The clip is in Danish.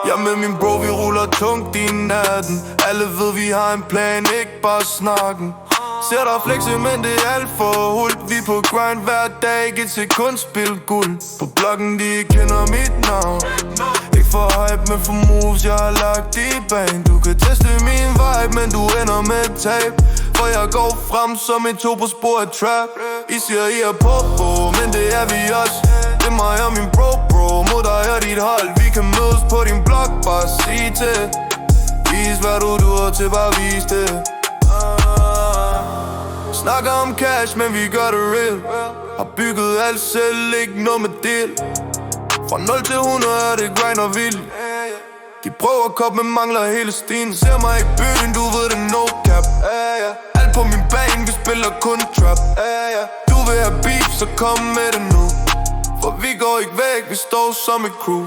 Jeg med min bro, vi ruller tungt i natten. Alle ved, vi har en plan, ikke bare snakken. Ser dig flexe, men det er alt for hult. Vi på grind hver dag, ikke et sekund spil guld. På blokken, de kender mit navn. Ikke for hype, men for moves, jeg har lagt i bane. Du kan teste min vibe, men du ender med tab. For jeg går frem som en to på spor af trap. I siger, I er på, men det er vi også. Det er mig og min bro, mod dig og dit hold. Vi kan mødes på din blog, bare sig til. Vis hvad du duer til, bare vis det. Snakker om cash, men vi gør det real. Har bygget alt selv, ikke noget med deal. Fra 0 til 100 er det grind og vild. De prøver at koppe, men mangler hele stien. Ser mig i byen, du ved det no cap. Alt på min bane, vi spiller kun trap. Du vil have beef, så kom med det nu. For vi går ikke væk, vi står som et crew.